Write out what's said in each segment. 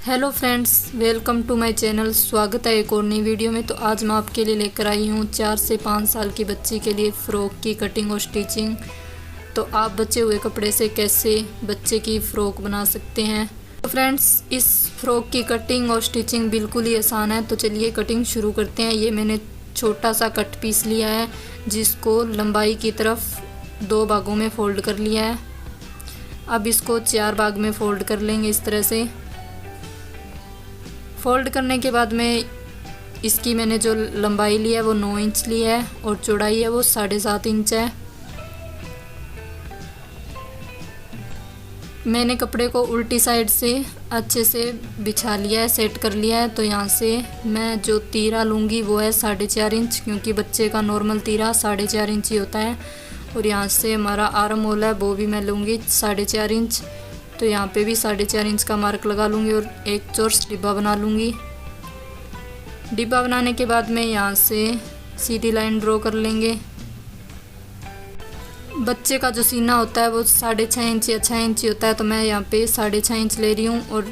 Hello friends, welcome to my channel. स्वागत है एक और नई वीडियो में। तो आज मैं आपके लिए लेकर आई हूँ 4 से 5 साल की बच्ची के लिए फ़्रॉक की कटिंग और स्टिचिंग। तो आप बचे हुए कपड़े से कैसे बच्चे की फ़्रॉक बना सकते हैं। तो फ्रेंड्स, इस फ़्रॉक की कटिंग और स्टिचिंग बिल्कुल ही आसान है। तो चलिए कटिंग शुरू करते हैं। ये मैंने छोटा सा कट पीस लिया है, जिसको लंबाई की तरफ 2 भागों में फ़ोल्ड कर लिया है। अब इसको 4 भाग में फ़ोल्ड कर लेंगे इस तरह से। फ़ोल्ड करने के बाद में इसकी मैंने जो लंबाई ली है वो 9 इंच ली है और चौड़ाई है वो 7.5 इंच है। मैंने कपड़े को उल्टी साइड से अच्छे से बिछा लिया है, सेट कर लिया है। तो यहाँ से मैं जो तीरा लूँगी वो है 4.5 इंच, क्योंकि बच्चे का नॉर्मल तीरा 4.5 इंच ही होता है। और यहाँ से हमारा आर्म होल है वो भी मैं लूँगी 4.5 इंच। तो यहाँ पे भी 4.5 इंच का मार्क लगा लूँगी और एक चौरस डिब्बा बना लूँगी। डिब्बा बनाने के बाद में यहाँ से सीधी लाइन ड्रॉ कर लेंगे। बच्चे का जो सीना होता है वो 6.5 इंच या 6 इंच होता है। तो मैं यहाँ पे 6.5 इंच ले रही हूँ और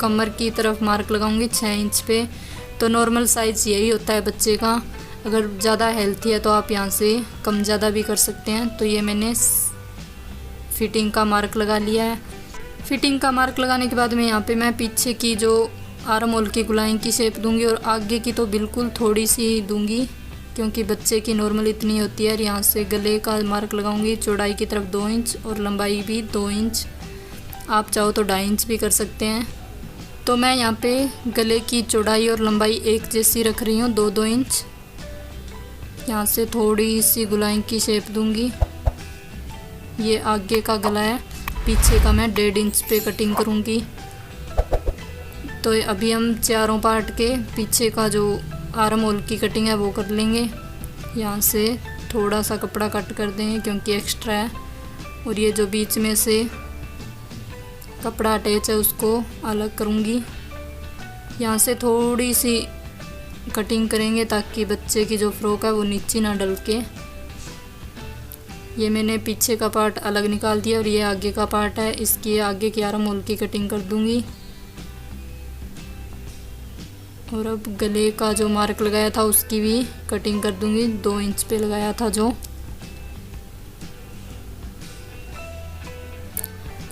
कमर की तरफ मार्क लगाऊंगी 6 इंच पे। तो नॉर्मल साइज़ यही होता है बच्चे का। अगर ज़्यादा हेल्थी है तो आप यहाँ से कम ज़्यादा भी कर सकते हैं। तो ये मैंने फिटिंग का मार्क लगा लिया है। फिटिंग का मार्क लगाने के बाद में यहाँ पे मैं पीछे की जो आर्म होल की गुलाई की शेप दूंगी और आगे की तो बिल्कुल थोड़ी सी ही दूंगी, क्योंकि बच्चे की नॉर्मल इतनी होती है। और यहाँ से गले का मार्क लगाऊंगी चौड़ाई की तरफ 2 इंच और लंबाई भी 2 इंच। आप चाहो तो 2.5 इंच भी कर सकते हैं। तो मैं यहाँ पे गले की चौड़ाई और लंबाई एक जैसी रख रही हूँ, 2-2 इंच। यहाँ से थोड़ी सी गुलाई की शेप दूंगी। ये आगे का गला है, पीछे का मैं 1.5 इंच पे कटिंग करूँगी। तो अभी हम चारों पार्ट के पीछे का जो आर्म होल की कटिंग है वो कर लेंगे। यहाँ से थोड़ा सा कपड़ा कट कर देंगे क्योंकि एक्स्ट्रा है। और ये जो बीच में से कपड़ा अटैच है उसको अलग करूँगी। यहाँ से थोड़ी सी कटिंग करेंगे ताकि बच्चे की जो फ्रॉक है वो नीचे ना डलके। ये मैंने पीछे का पार्ट अलग निकाल दिया और ये आगे का पार्ट है, इसकी आगे की आर्म होल की कटिंग कर दूंगी। और अब गले का जो मार्क लगाया था उसकी भी कटिंग कर दूंगी, 2 इंच पे लगाया था जो।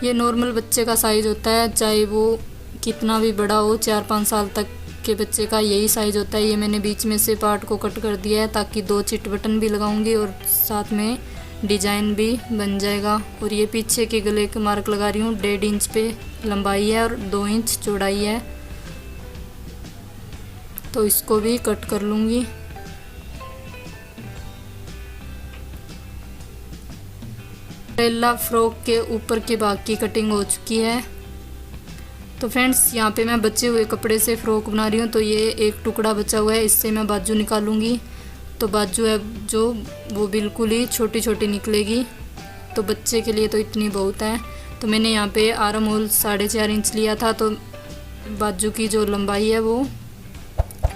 ये नॉर्मल बच्चे का साइज़ होता है, चाहे वो कितना भी बड़ा हो। 4-5 साल तक के बच्चे का यही साइज़ होता है। ये मैंने बीच में से पार्ट को कट कर दिया है ताकि 2 चिट बटन भी लगाऊंगी और साथ में डिजाइन भी बन जाएगा। और ये पीछे के गले के मार्क लगा रही हूँ, 1.5 इंच पे लंबाई है और 2 इंच चौड़ाई है। तो इसको भी कट कर लूँगी। अम्ब्रेला फ्रॉक के ऊपर के भाग की कटिंग हो चुकी है। तो फ्रेंड्स, यहाँ पे मैं बचे हुए कपड़े से फ़्रॉक बना रही हूँ। तो ये एक टुकड़ा बचा हुआ है, इससे मैं बाजू निकालूँगी। तो बाजू है जो वो बिल्कुल ही छोटी छोटी निकलेगी। तो बच्चे के लिए तो इतनी बहुत है। तो मैंने यहाँ पे आर्म होल 4.5 इंच लिया था। तो बाजू की जो लंबाई है वो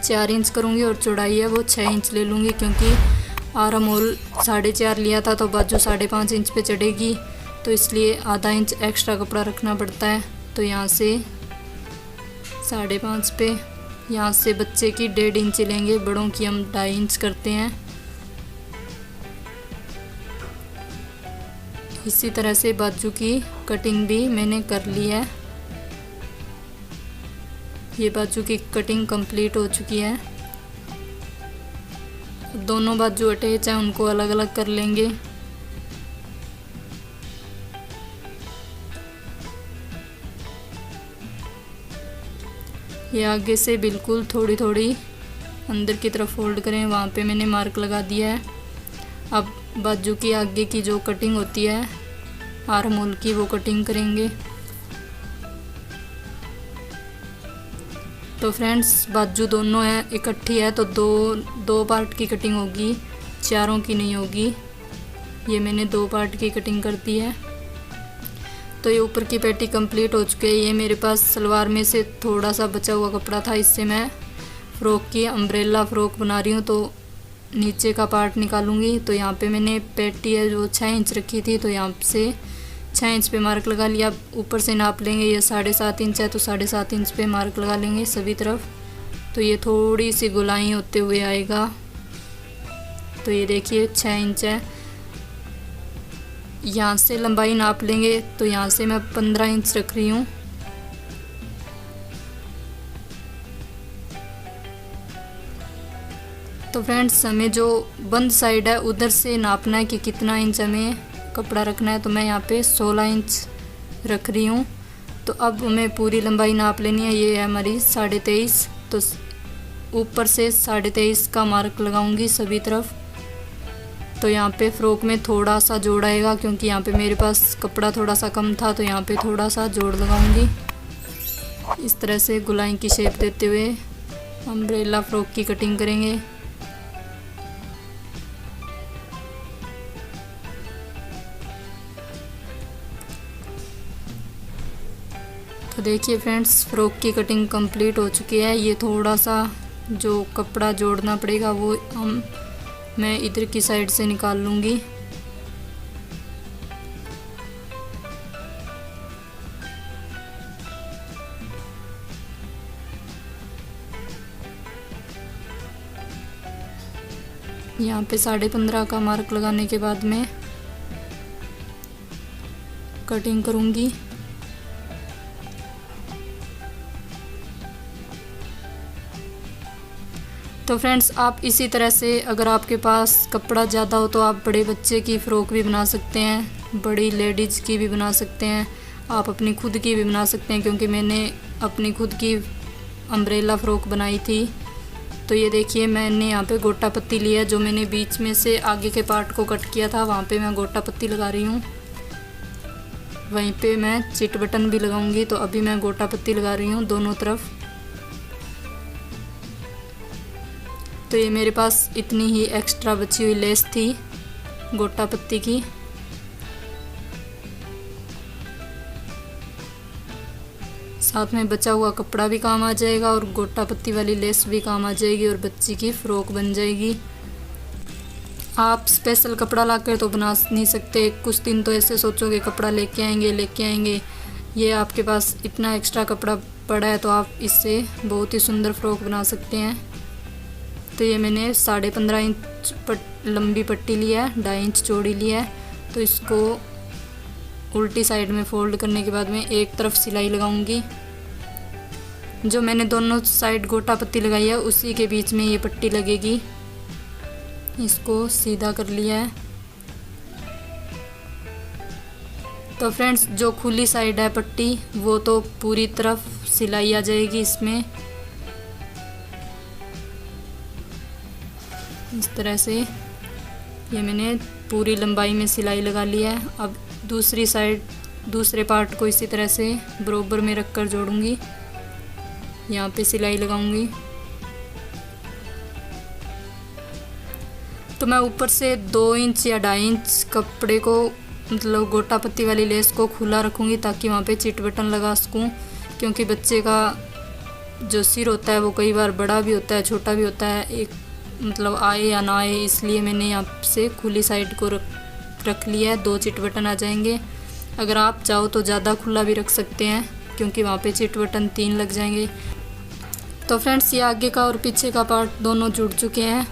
4 इंच करूँगी और चौड़ाई है वो 6 इंच ले लूँगी, क्योंकि आर्म होल 4.5 लिया था तो बाजू 5.5 इंच पे चढ़ेगी। तो इसलिए आधा इंच एक्स्ट्रा कपड़ा रखना पड़ता है। तो यहाँ से 5.5 पे, यहाँ से बच्चे की 1.5 इंच लेंगे, बड़ों की हम 2.5 इंच करते हैं। इसी तरह से बाजू की कटिंग भी मैंने कर ली है। ये बाजू की कटिंग कंप्लीट हो चुकी है। दोनों बाजू अटैच हैं, उनको अलग अलग कर लेंगे। ये आगे से बिल्कुल थोड़ी थोड़ी अंदर की तरफ फोल्ड करें, वहाँ पे मैंने मार्क लगा दिया है। अब बाजू की आगे की जो कटिंग होती है आर्म होल की, वो कटिंग करेंगे। तो फ्रेंड्स, बाजू दोनों है इकट्ठी है तो दो पार्ट की कटिंग होगी, चारों की नहीं होगी। ये मैंने 2 पार्ट की कटिंग कर दी है। तो ये ऊपर की पेटी कंप्लीट हो चुकी है। ये मेरे पास सलवार में से थोड़ा सा बचा हुआ कपड़ा था, इससे मैं फ़्रॉक की अम्ब्रेला फ़्रॉक बना रही हूँ। तो नीचे का पार्ट निकालूंगी। तो यहाँ पे मैंने पेटी है जो 6 इंच रखी थी, तो यहाँ से 6 इंच पे मार्क लगा लिया। अब ऊपर से नाप लेंगे, ये 7.5 इंच है तो 7.5 इंच पे मार्क लगा लेंगे सभी तरफ। तो ये थोड़ी सी गोलाई होते हुए आएगा। तो ये देखिए 6 इंच है। यहाँ से लंबाई नाप लेंगे, तो यहाँ से मैं 15 इंच रख रही हूँ। तो फ्रेंड्स हमें जो बंद साइड है उधर से नापना है कि कितना इंच हमें कपड़ा रखना है। तो मैं यहाँ पे 16 इंच रख रही हूँ। तो अब हमें पूरी लंबाई नाप लेनी है। ये है हमारी 23.5, तो ऊपर से 23.5 का मार्क लगाऊंगी सभी तरफ। तो यहाँ पे फ्रॉक में थोड़ा सा जोड़ आएगा, क्योंकि यहाँ पे मेरे पास कपड़ा थोड़ा सा कम था, तो यहाँ पे थोड़ा सा जोड़ लगाऊंगी। इस तरह से गोलाई की शेप देते हुए अम्ब्रेला फ्रॉक की कटिंग करेंगे। तो देखिए फ्रेंड्स, फ्रॉक की कटिंग कंप्लीट हो चुकी है। ये थोड़ा सा जो कपड़ा जोड़ना पड़ेगा वो मैं इधर की साइड से निकाल लूँगी। यहाँ पे 15.5 का मार्क लगाने के बाद मैं कटिंग करूँगी। तो फ्रेंड्स आप इसी तरह से, अगर आपके पास कपड़ा ज़्यादा हो तो आप बड़े बच्चे की फ़्रॉक भी बना सकते हैं, बड़ी लेडीज़ की भी बना सकते हैं, आप अपनी खुद की भी बना सकते हैं। क्योंकि मैंने अपनी खुद की अम्ब्रेला फ़्रॉक बनाई थी। तो ये देखिए मैंने यहाँ पे गोटा पत्ती लिया है। जो मैंने बीच में से आगे के पार्ट को कट किया था वहाँ पे मैं गोटा पत्ती लगा रही हूँ। वहीं पे मैं चिट बटन भी लगाऊंगी। तो अभी मैं गोटा पत्ती लगा रही हूँ दोनों तरफ। तो ये मेरे पास इतनी ही एक्स्ट्रा बची हुई लेस थी गोटा पत्ती की। साथ में बचा हुआ कपड़ा भी काम आ जाएगा और गोटा पत्ती वाली लेस भी काम आ जाएगी और बच्ची की फ़्रॉक बन जाएगी। आप स्पेशल कपड़ा लाकर तो बना नहीं सकते। कुछ दिन तो ऐसे सोचोगे कपड़ा लेके आएंगे। ये आपके पास इतना एक्स्ट्रा कपड़ा पड़ा है तो आप इससे बहुत ही सुंदर फ़्रॉक बना सकते हैं। तो ये मैंने 15.5 इंच लंबी पट्टी लिया है, 2.5 इंच चौड़ी लिया है। तो इसको उल्टी साइड में फोल्ड करने के बाद में एक तरफ सिलाई लगाऊंगी। जो मैंने दोनों साइड गोटा पत्ती लगाई है उसी के बीच में ये पट्टी लगेगी। इसको सीधा कर लिया है। तो फ्रेंड्स जो खुली साइड है पट्टी वो तो पूरी तरफ सिलाई आ जाएगी इसमें, इस तरह से। ये मैंने पूरी लंबाई में सिलाई लगा लिया है। अब दूसरी साइड दूसरे पार्ट को इसी तरह से बराबर में रख कर जोड़ूंगी। यहाँ पे सिलाई लगाऊंगी। तो मैं ऊपर से 2 इंच या 2.5 इंच कपड़े को, मतलब गोटा पत्ती वाली लेस को खुला रखूँगी ताकि वहाँ पे चिट बटन लगा सकूँ। क्योंकि बच्चे का जो सिर होता है वो कई बार बड़ा भी होता है, छोटा भी होता है, एक मतलब आए या ना आए, इसलिए मैंने यहाँ से खुली साइड को रख लिया है। 2 चिट बटन आ जाएंगे। अगर आप चाहो तो ज़्यादा खुला भी रख सकते हैं क्योंकि वहाँ पे चिट बटन 3 लग जाएंगे। तो फ्रेंड्स ये आगे का और पीछे का पार्ट दोनों जुड़ चुके हैं।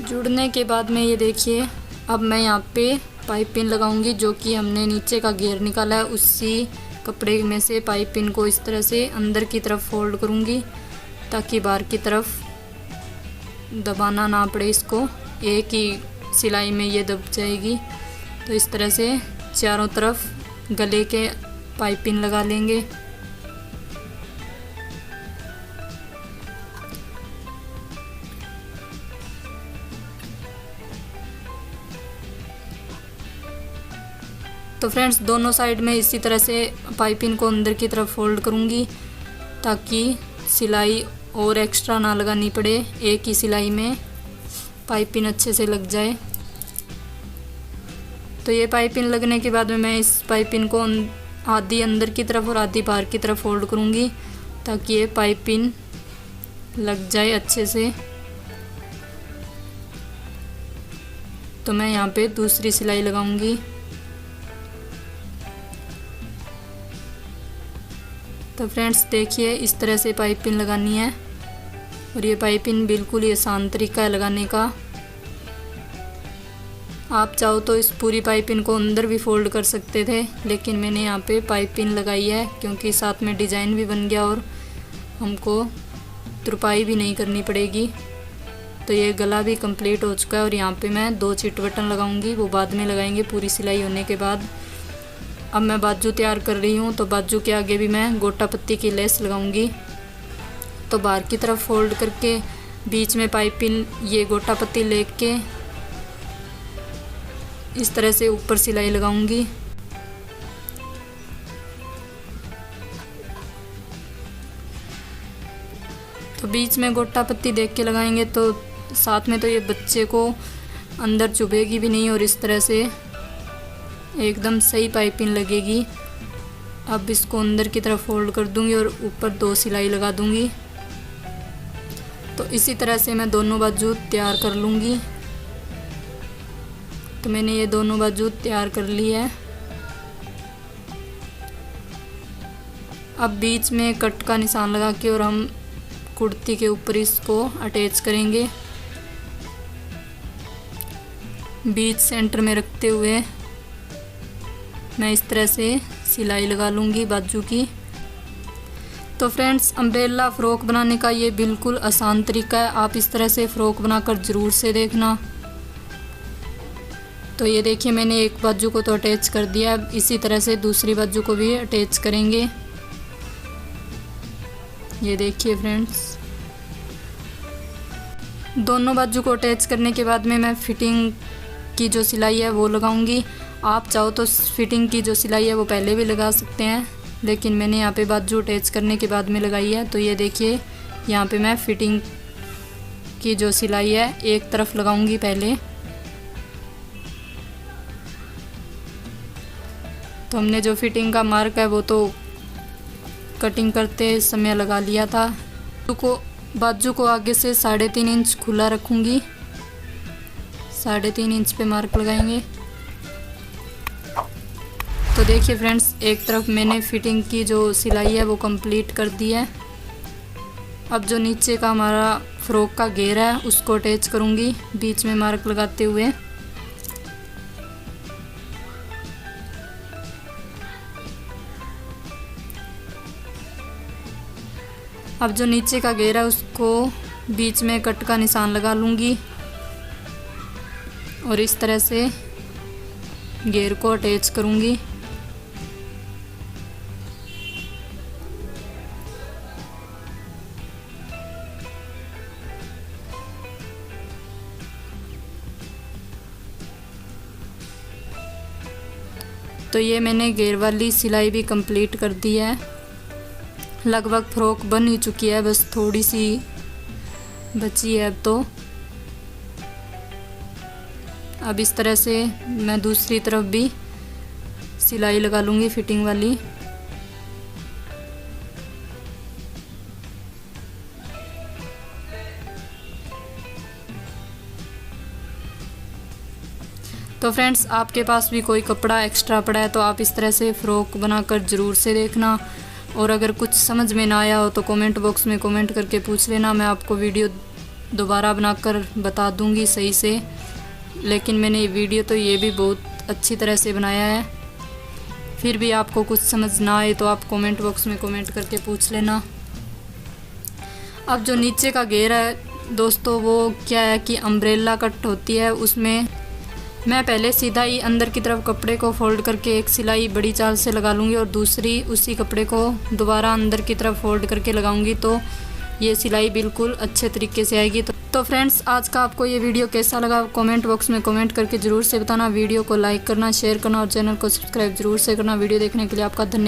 जुड़ने के बाद में ये देखिए, अब मैं यहाँ पे पाइप पिन लगाऊंगी। जो कि हमने नीचे का घेर निकाला है उसी कपड़े में से पाइप पिन को इस तरह से अंदर की तरफ फोल्ड करूंगी ताकि बाहर की तरफ दबाना ना पड़े इसको। एक ही सिलाई में ये दब जाएगी। तो इस तरह से चारों तरफ गले के पाइप पिन लगा लेंगे। तो फ्रेंड्स दोनों साइड में इसी तरह से पाइपिंग को अंदर की तरफ फोल्ड करूंगी ताकि सिलाई और एक्स्ट्रा ना लगानी पड़े, एक ही सिलाई में पाइपिंग अच्छे से लग जाए। तो ये पाइपिंग लगने के बाद में मैं इस पाइपिंग को आधी अंदर की तरफ और आधी बाहर की तरफ फोल्ड करूंगी ताकि ये पाइपिंग लग जाए अच्छे से। तो मैं यहाँ पे दूसरी सिलाई लगाऊंगी। तो फ्रेंड्स देखिए इस तरह से पाइपिंग लगानी है और ये पाइपिंग बिल्कुल ही आसान तरीका है लगाने का। आप चाहो तो इस पूरी पाइपिंग को अंदर भी फोल्ड कर सकते थे, लेकिन मैंने यहाँ पे पाइपिंग लगाई है क्योंकि साथ में डिज़ाइन भी बन गया और हमको तुरपाई भी नहीं करनी पड़ेगी। तो ये गला भी कंप्लीट हो चुका है और यहाँ पे मैं 2 चिट बटन लगाऊंगी, वो बाद में लगाएंगे पूरी सिलाई होने के बाद। अब मैं बाजू तैयार कर रही हूँ, तो बाजू के आगे भी मैं गोटा पत्ती की लेस लगाऊंगी। तो बाहर की तरफ फोल्ड करके बीच में पाइपिंग ये गोटा पत्ती लेके इस तरह से ऊपर सिलाई लगाऊंगी। तो बीच में गोटा पत्ती देख के लगाएंगे तो साथ में तो ये बच्चे को अंदर चुभेगी भी नहीं और इस तरह से एकदम सही पाइपिंग लगेगी। अब इसको अंदर की तरफ फोल्ड कर दूंगी और ऊपर 2 सिलाई लगा दूंगी। तो इसी तरह से मैं दोनों बाजू तैयार कर लूँगी। तो मैंने ये दोनों बाजू तैयार कर ली है। अब बीच में कट का निशान लगा के और हम कुर्ती के ऊपर इसको अटैच करेंगे। बीच सेंटर में रखते हुए मैं इस तरह से सिलाई लगा लूँगी बाजू की। तो फ्रेंड्स अम्ब्रेला फ़्रॉक बनाने का ये बिल्कुल आसान तरीका है, आप इस तरह से फ़्रॉक बनाकर ज़रूर से देखना। तो ये देखिए मैंने एक बाजू को तो अटैच कर दिया, अब इसी तरह से दूसरी बाजू को भी अटैच करेंगे। ये देखिए फ्रेंड्स दोनों बाजू को अटैच करने के बाद में मैं फिटिंग की जो सिलाई है वो लगाऊंगी। आप चाहो तो फिटिंग की जो सिलाई है वो पहले भी लगा सकते हैं, लेकिन मैंने यहाँ पे बाजू अटैच करने के बाद में लगाई है। तो ये देखिए यहाँ पे मैं फिटिंग की जो सिलाई है एक तरफ लगाऊंगी पहले। तो हमने जो फिटिंग का मार्क है वो तो कटिंग करते समय लगा लिया था। बाजू को आगे से 3.5 इंच खुला रखूँगी, 3.5 इंच पे मार्क लगाएंगे। तो देखिए फ्रेंड्स एक तरफ मैंने फिटिंग की जो सिलाई है वो कंप्लीट कर दी है। अब जो नीचे का हमारा फ़्रॉक का घेरा है उसको अटैच करूँगी बीच में मार्क लगाते हुए। अब जो नीचे का घेरा है उसको बीच में कट का निशान लगा लूँगी और इस तरह से घेर को अटैच करूँगी। तो ये मैंने घेर वाली सिलाई भी कंप्लीट कर दी है, लगभग फ़्रॉक बन ही चुकी है, बस थोड़ी सी बची है अब इस तरह से मैं दूसरी तरफ भी सिलाई लगा लूँगी फिटिंग वाली। तो फ्रेंड्स आपके पास भी कोई कपड़ा एक्स्ट्रा पड़ा है तो आप इस तरह से फ़्रॉक बनाकर ज़रूर से देखना। और अगर कुछ समझ में ना आया हो तो कमेंट बॉक्स में कमेंट करके पूछ लेना, मैं आपको वीडियो दोबारा बनाकर बता दूंगी सही से। लेकिन मैंने वीडियो तो ये भी बहुत अच्छी तरह से बनाया है, फिर भी आपको कुछ समझ ना आए तो आप कमेंट बॉक्स में कमेंट करके पूछ लेना। अब जो नीचे का घेरा है दोस्तों वो क्या है कि अम्ब्रेला कट होती है, उसमें मैं पहले सीधा ही अंदर की तरफ कपड़े को फोल्ड करके एक सिलाई बड़ी चाल से लगा लूँगी और दूसरी उसी कपड़े को दोबारा अंदर की तरफ फोल्ड करके लगाऊंगी, तो ये सिलाई बिल्कुल अच्छे तरीके से आएगी। तो फ्रेंड्स आज का आपको ये वीडियो कैसा लगा कमेंट बॉक्स में कमेंट करके ज़रूर से बताना। वीडियो को लाइक करना, शेयर करना और चैनल को सब्सक्राइब ज़रूर से करना। वीडियो देखने के लिए आपका धन्यवाद।